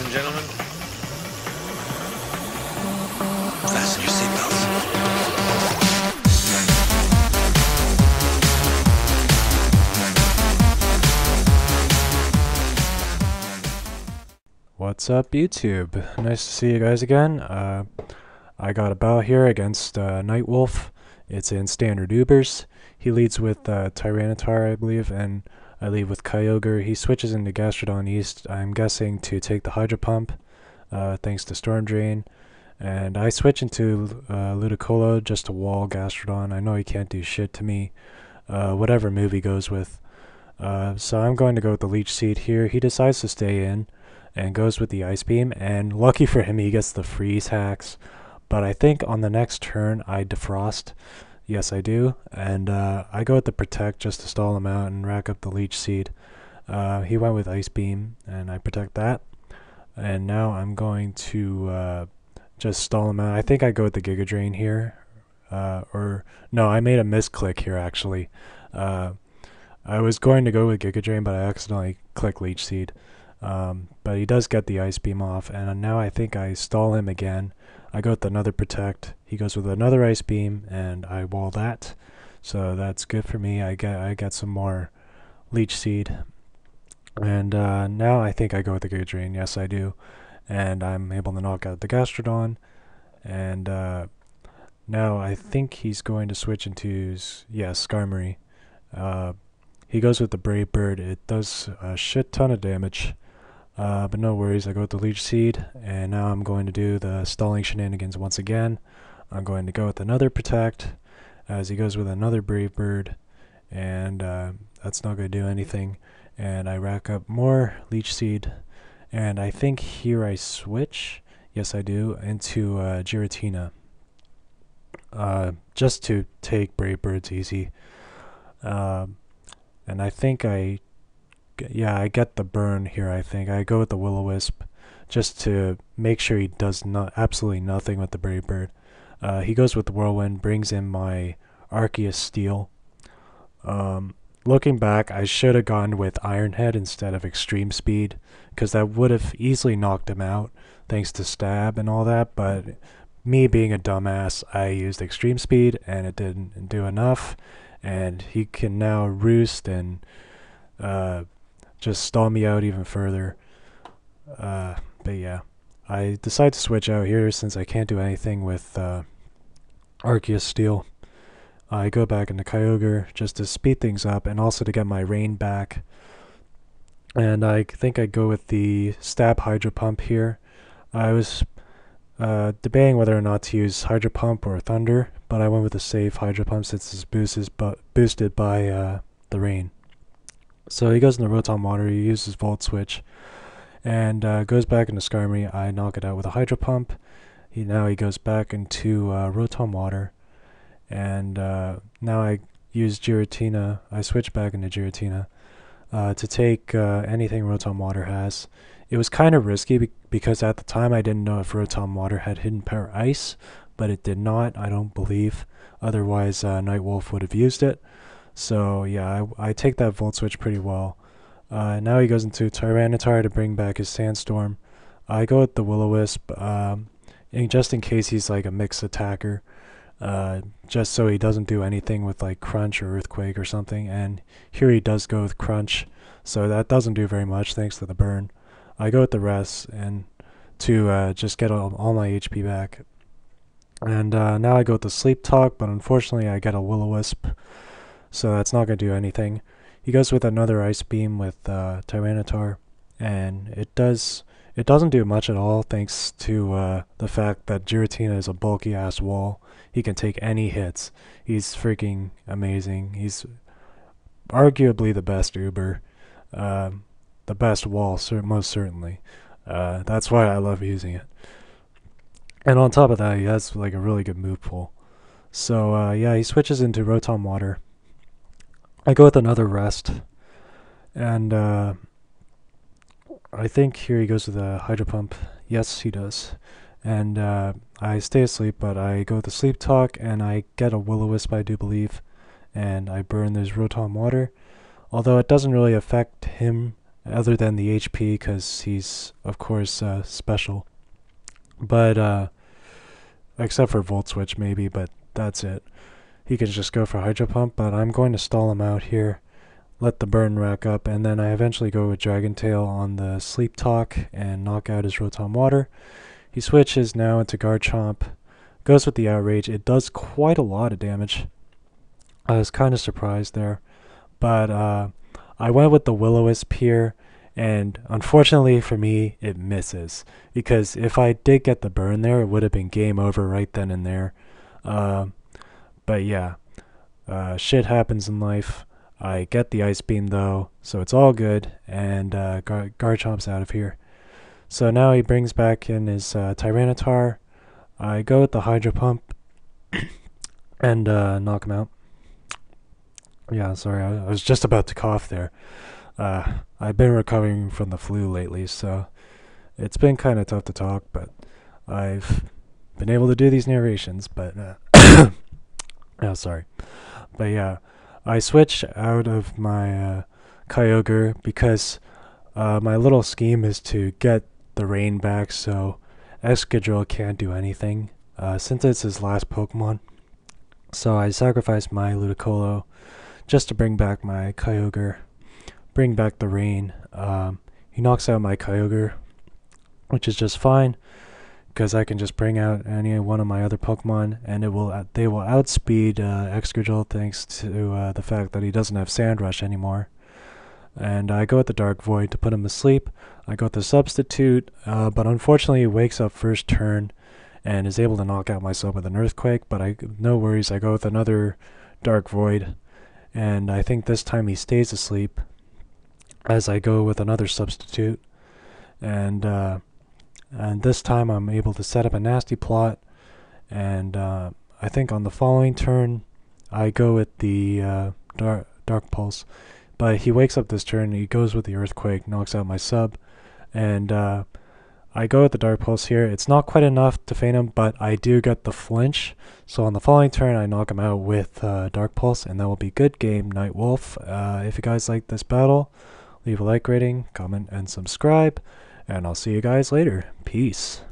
ladies and gentlemen. Fasten your seatbelts. What's up, YouTube? Nice to see you guys again. I got a battle here against Nightwolf. It's in standard Ubers. He leads with Tyranitar, I believe, and I lead with Kyogre. He switches into Gastrodon East, I'm guessing, to take the Hydro Pump, thanks to Storm Drain. And I switch into Ludicolo just to wall Gastrodon. I know he can't do shit to me, whatever move he goes with. So I'm going to go with the Leech Seed here. He decides to stay in and goes with the Ice Beam, and lucky for him he gets the freeze hacks, but I think on the next turn I defrost. Yes, I do, and I go with the Protect just to stall him out and rack up the Leech Seed. He went with Ice Beam and I protect that, and now I'm going to just stall him out. I think I go with the Giga Drain here, or no, I made a misclick here actually. I was going to go with Giga Drain, but I accidentally clicked Leech Seed. But he does get the Ice Beam off, and now I think I stall him again. I go with another Protect. He goes with another Ice Beam, and I wall that. So that's good for me. I get some more Leech Seed. And now I think I go with the Giga Drain. Yes, I do. And I'm able to knock out the Gastrodon. And now I think he's going to switch into, Skarmory. He goes with the Brave Bird. It does a shit ton of damage. But no worries, I go with the Leech Seed, and now I'm going to do the stalling shenanigans once again. I'm going to go with another Protect, as he goes with another Brave Bird, and that's not going to do anything. And I rack up more Leech Seed, and I think here I switch, yes I do, into Giratina, just to take Brave Birds easy. And I think I get the burn here. I think I go with the Will-O-Wisp just to make sure he does absolutely nothing with the Brave Bird. He goes with the Whirlwind, brings in my Arceus Steel. Looking back, I should have gone with Iron Head instead of Extreme Speed, because that would have easily knocked him out thanks to Stab and all that, but me being a dumbass, I used Extreme Speed and it didn't do enough, and he can now roost and just stall me out even further. But yeah, I decide to switch out here since I can't do anything with Arceus Steel. I go back into Kyogre just to speed things up and also to get my Rain back. And I think I go with the Stab Hydro Pump here. I was debating whether or not to use Hydro Pump or Thunder, but I went with the safe Hydro Pump since it's boosted by the Rain. So he goes into Rotom Water, he uses Volt Switch, and goes back into Skarmory. I knock it out with a Hydro Pump. Now he goes back into Rotom Water, and now I use Giratina. I switch back into Giratina to take anything Rotom Water has. It was kind of risky because at the time I didn't know if Rotom Water had Hidden Power Ice, but it did not, I don't believe. Otherwise Nightwolf would have used it. So yeah, I take that Volt Switch pretty well. Now he goes into Tyranitar to bring back his Sandstorm. I go with the Will-O-Wisp, just in case he's like a mixed attacker, just so he doesn't do anything with like Crunch or Earthquake or something. And here he does go with Crunch, so that doesn't do very much thanks to the burn. I go with the rest and to just get all my HP back. And now I go with the Sleep Talk, but unfortunately I get a Will-O-Wisp, so that's not going to do anything. He goes with another Ice Beam with Tyranitar, and it doesn't do much at all thanks to the fact that Giratina is a bulky ass wall. He can take any hits. He's freaking amazing. He's arguably the best Uber, the best wall, most certainly. That's why I love using it. And on top of that, he has like a really good move pool. So yeah, he switches into Rotom Water. I go with another Rest, and I think here he goes with a Hydro Pump. Yes, he does. And I stay asleep, but I go with the Sleep Talk, and I get a Will-O-Wisp, I do believe, and I burn this Rotom Water. Although it doesn't really affect him other than the HP, because he's, of course, special. But, except for Volt Switch, maybe, but that's it. He can just go for Hydro Pump, but I'm going to stall him out here, let the burn rack up, and then I eventually go with Dragon Tail on the Sleep Talk and knock out his Rotom Water. He switches now into Garchomp, goes with the Outrage. It does quite a lot of damage. I was kind of surprised there, but I went with the Will-O-Wisp here, and unfortunately for me, it misses, because if I did get the burn there, it would have been game over right then and there. But yeah, shit happens in life. I get the Ice Beam though, so it's all good, and Garchomp's out of here. So now he brings back in his Tyranitar. I go with the Hydro Pump and knock him out. Yeah, sorry, I was just about to cough there. I've been recovering from the flu lately, so it's been kind of tough to talk, but I've been able to do these narrations, but oh, sorry. But yeah, I switched out of my Kyogre because my little scheme is to get the rain back so Excadrill can't do anything since it's his last Pokemon. So I sacrificed my Ludicolo just to bring back my Kyogre, bring back the rain. He knocks out my Kyogre, which is just fine, because I can just bring out any one of my other Pokemon, and they will outspeed Excadrill thanks to the fact that he doesn't have Sand Rush anymore. And I go with the Dark Void to put him to sleep. I go with the Substitute, but unfortunately he wakes up first turn and is able to knock out myself with an Earthquake, but no worries, I go with another Dark Void, and I think this time he stays asleep as I go with another Substitute, and this time I'm able to set up a nasty plot, and I think on the following turn I go with the Dark Pulse, but he wakes up this turn, he goes with the Earthquake, knocks out my sub, and I go with the Dark Pulse here. It's not quite enough to feint him, but I do get the flinch, so on the following turn I knock him out with Dark Pulse, and that will be good game, Nightwolf. If you guys like this battle, leave a like rating, comment, and subscribe, and I'll see you guys later. Peace.